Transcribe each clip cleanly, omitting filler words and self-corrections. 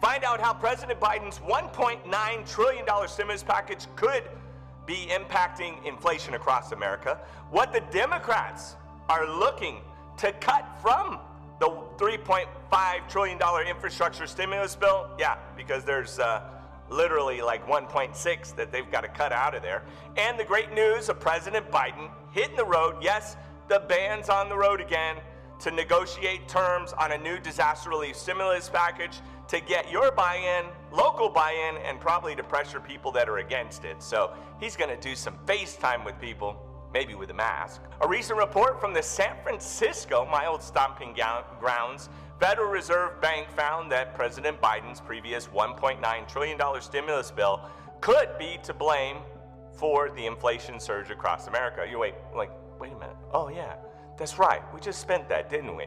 Find out how President Biden's $1.9 trillion stimulus package could be impacting inflation across America, what the Democrats are looking to cut from the $3.5 trillion infrastructure stimulus bill. Yeah, because there's literally like 1.6 that they've got to cut out of there. And the great news of President Biden hitting the road. Yes, the band's on the road again to negotiate terms on a new disaster relief stimulus package to get your buy-in, local buy-in, and probably to pressure people that are against it. So he's going to do some FaceTime with people, maybe with a mask. A recent report from the San Francisco, my old stomping grounds, Federal Reserve Bank found that President Biden's previous $1.9 trillion stimulus bill could be to blame for the inflation surge across America. You wait a minute. Oh yeah, that's right. We just spent that, didn't we?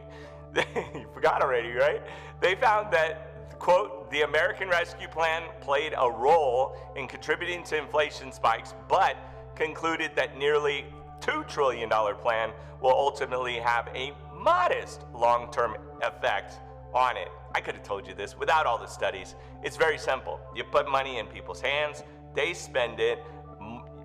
You forgot already, right? They found that, quote, the American Rescue Plan played a role in contributing to inflation spikes, but concluded that nearly $2 trillion plan will ultimately have a modest long-term effect on it. I could have told you this without all the studies. It's very simple. You put money in people's hands, they spend it,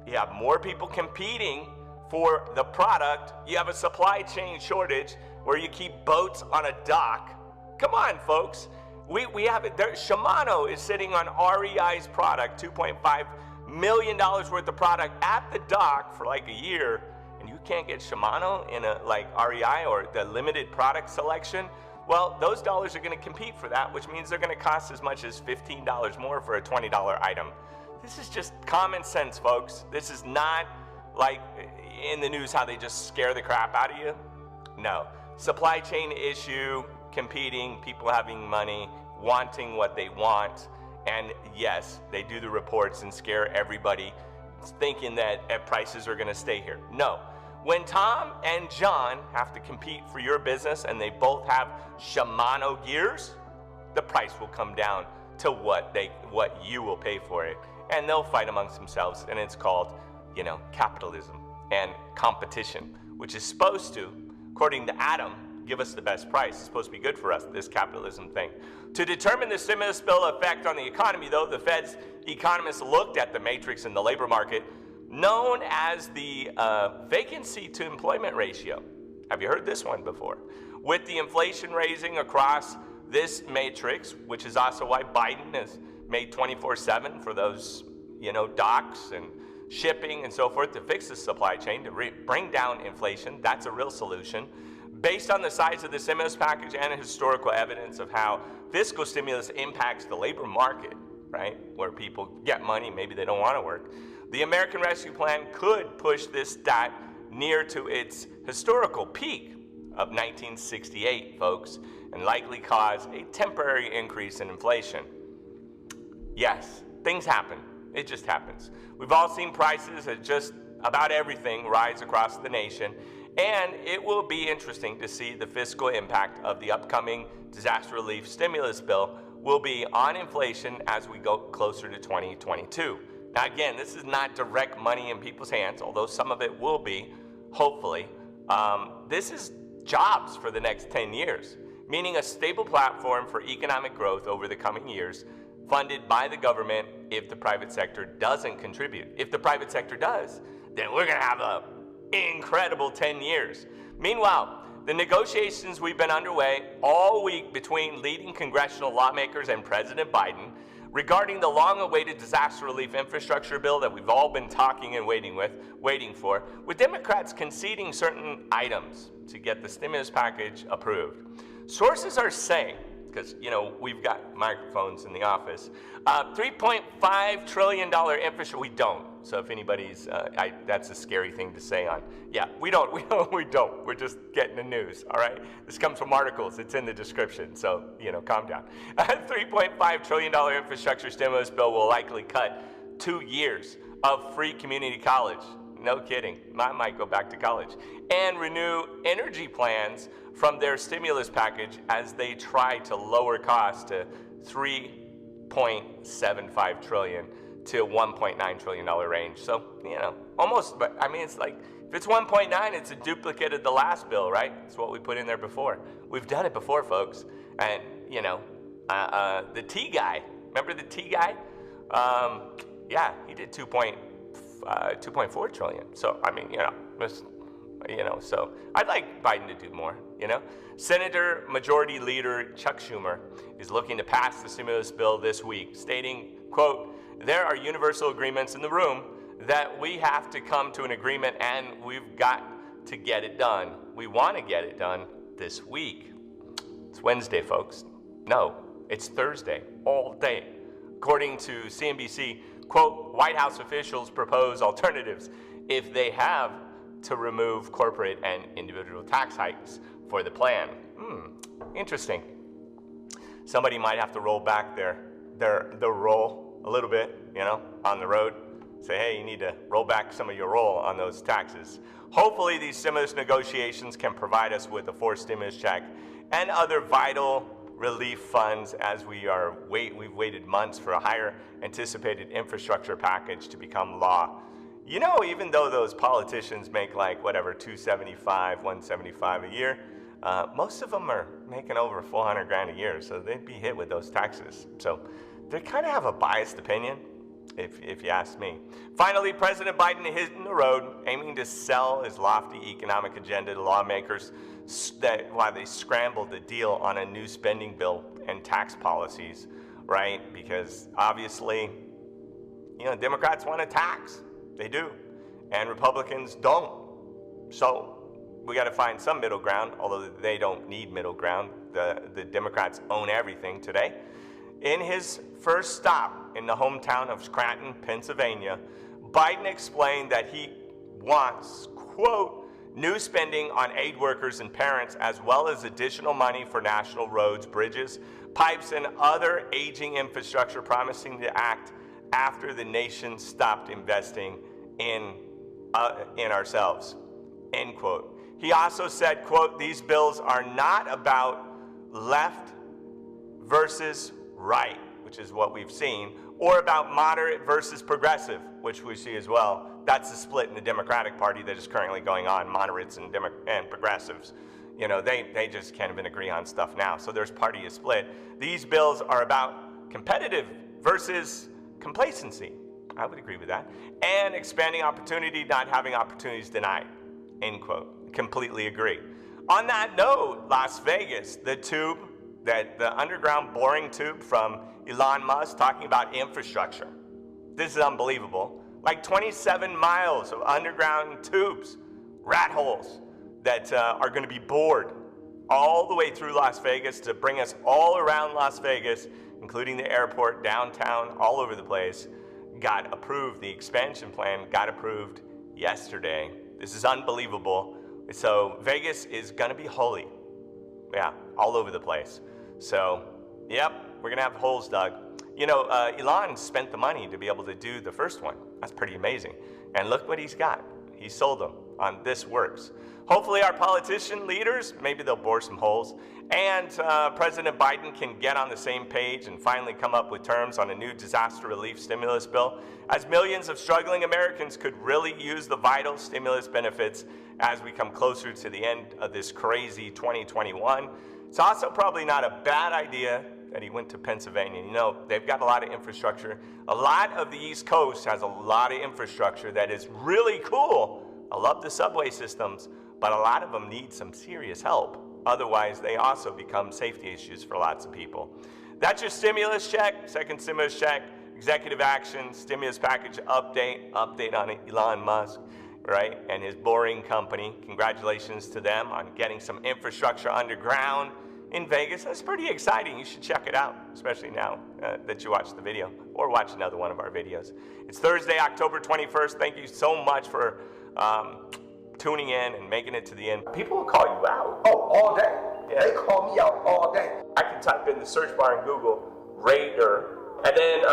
you have more people competing for the product, you have a supply chain shortage where you keep boats on a dock. Come on, folks. We have it there. Shimano is sitting on REI's product, $2.5 million worth of product at the dock for like a year, and you can't get Shimano in a like REI or the limited product selection. Well, those dollars are going to compete for that, which means they're going to cost as much as $15 more for a $20 item. This is just common sense, folks. This is not like in the news how they just scare the crap out of you. No. Supply chain issue, competing, people having money, wanting what they want. And yes, they do the reports and scare everybody thinking that prices are going to stay here. No. When Tom and John have to compete for your business and they both have Shimano gears, the price will come down to what you will pay for it. And they'll fight amongst themselves, and it's called, capitalism and competition, which is supposed to, according to Adam, give us the best price. It's supposed to be good for us, this capitalism thing. To determine the stimulus bill effect on the economy, though, the Fed's economists looked at the matrix in the labor market known as the vacancy to employment ratio. Have you heard this one before? With the inflation raising across this matrix, which is also why Biden has made 24/7 for those, docks and shipping and so forth to fix the supply chain, to bring down inflation. That's a real solution. Based on the size of the stimulus package and historical evidence of how fiscal stimulus impacts the labor market, right, where people get money, maybe they don't want to work, the American Rescue Plan could push this stat near to its historical peak of 1968, folks, and likely cause a temporary increase in inflation. Yes, things happen. It just happens. We've all seen prices at just about everything rise across the nation, and it will be interesting to see the fiscal impact of the upcoming disaster relief stimulus bill will be on inflation as we go closer to 2022. Now again, this is not direct money in people's hands, although some of it will be, hopefully. This is jobs for the next 10 years, meaning a stable platform for economic growth over the coming years, funded by the government if the private sector doesn't contribute. If the private sector does, then we're going to have an incredible 10 years. Meanwhile, the negotiations we've been underway all week between leading congressional lawmakers and President Biden regarding the long-awaited disaster relief infrastructure bill that we've all been talking and waiting for, with Democrats conceding certain items to get the stimulus package approved. Sources are saying, because, we've got microphones in the office, $3.5 trillion infrastructure, we don't. So if anybody's, that's a scary thing to say on, yeah, we don't. We're just getting the news, all right? This comes from articles, it's in the description, so, calm down. A $3.5 trillion infrastructure stimulus bill will likely cut 2 years of free community college. No kidding, I might go back to college. And renew energy plans from their stimulus package as they try to lower costs to $3.75 trillion to $1.9 trillion range. So, almost, but I mean, it's like, if it's 1.9, it's a duplicate of the last bill, right? It's what we put in there before. We've done it before, folks. And, The T guy, remember the T guy? Yeah, he did 2.4 trillion. So I mean, so I'd like Biden to do more. Senator Majority Leader Chuck Schumer is looking to pass the stimulus bill this week, stating, quote, "There are universal agreements in the room that we have to come to an agreement, and we've got to get it done. We want to get it done this week." It's Wednesday, folks. No, it's Thursday, all day. According to CNBC, quote, "White House officials propose alternatives if they have to remove corporate and individual tax hikes for the plan." Interesting. Somebody might have to roll back their roll a little bit, on the road. Say, hey, you need to roll back some of your roll on those taxes. Hopefully these stimulus negotiations can provide us with a fourth stimulus check and other vital relief funds as we've waited months for a higher anticipated infrastructure package to become law. Even though those politicians make like whatever, $175 a year, most of them are making over $400,000 a year, so they'd be hit with those taxes. So they kind of have a biased opinion, if you ask me. Finally, President Biden hitting the road, aiming to sell his lofty economic agenda to lawmakers while they scrambled the deal on a new spending bill and tax policies, right? Because obviously, Democrats want to tax. They do. And Republicans don't. So we got to find some middle ground, although they don't need middle ground. The Democrats own everything today. In his first stop in the hometown of Scranton, Pennsylvania, Biden explained that he wants, quote, new spending on aid workers and parents, as well as additional money for national roads, bridges, pipes, and other aging infrastructure, promising to act after the nation stopped investing in ourselves, end quote. He also said, quote, "These bills are not about left versus right," which is what we've seen, or about moderate versus progressive, which we see as well. That's the split in the Democratic Party that is currently going on, moderates and progressives. They just can't even agree on stuff now, so there's party split. These bills are about competitive versus complacency. I would agree with that. And expanding opportunity, not having opportunities denied, end quote. Completely agree. On that note, Las Vegas, the underground boring tube from Elon Musk, talking about infrastructure. This is unbelievable. Like 27 miles of underground tubes, rat holes, that are going to be bored all the way through Las Vegas to bring us all around Las Vegas, including the airport, downtown, all over the place, got approved. The expansion plan got approved yesterday. This is unbelievable. So Vegas is going to be holy. Yeah, all over the place. So, yep, we're going to have holes dug. Elon spent the money to be able to do the first one. That's pretty amazing. And look what he's got. He sold them on This Works. Hopefully our politician leaders, maybe they'll bore some holes, and President Biden can get on the same page and finally come up with terms on a new disaster relief stimulus bill, as millions of struggling Americans could really use the vital stimulus benefits as we come closer to the end of this crazy 2021. It's also probably not a bad idea that he went to Pennsylvania. They've got a lot of infrastructure. A lot of the East Coast has a lot of infrastructure that is really cool. I love the subway systems, but a lot of them need some serious help. Otherwise, they also become safety issues for lots of people. That's your stimulus check, second stimulus check, executive action, stimulus package update on Elon Musk, right, and his boring company. Congratulations to them on getting some infrastructure underground in Vegas. That's pretty exciting. You should check it out, especially now that you watched the video, or watch another one of our videos. It's Thursday, October 21st. Thank you so much for tuning in and making it to the end. People will call you out. Oh, all day. Yeah. They call me out all day. I can type in the search bar in Google, Raider, and then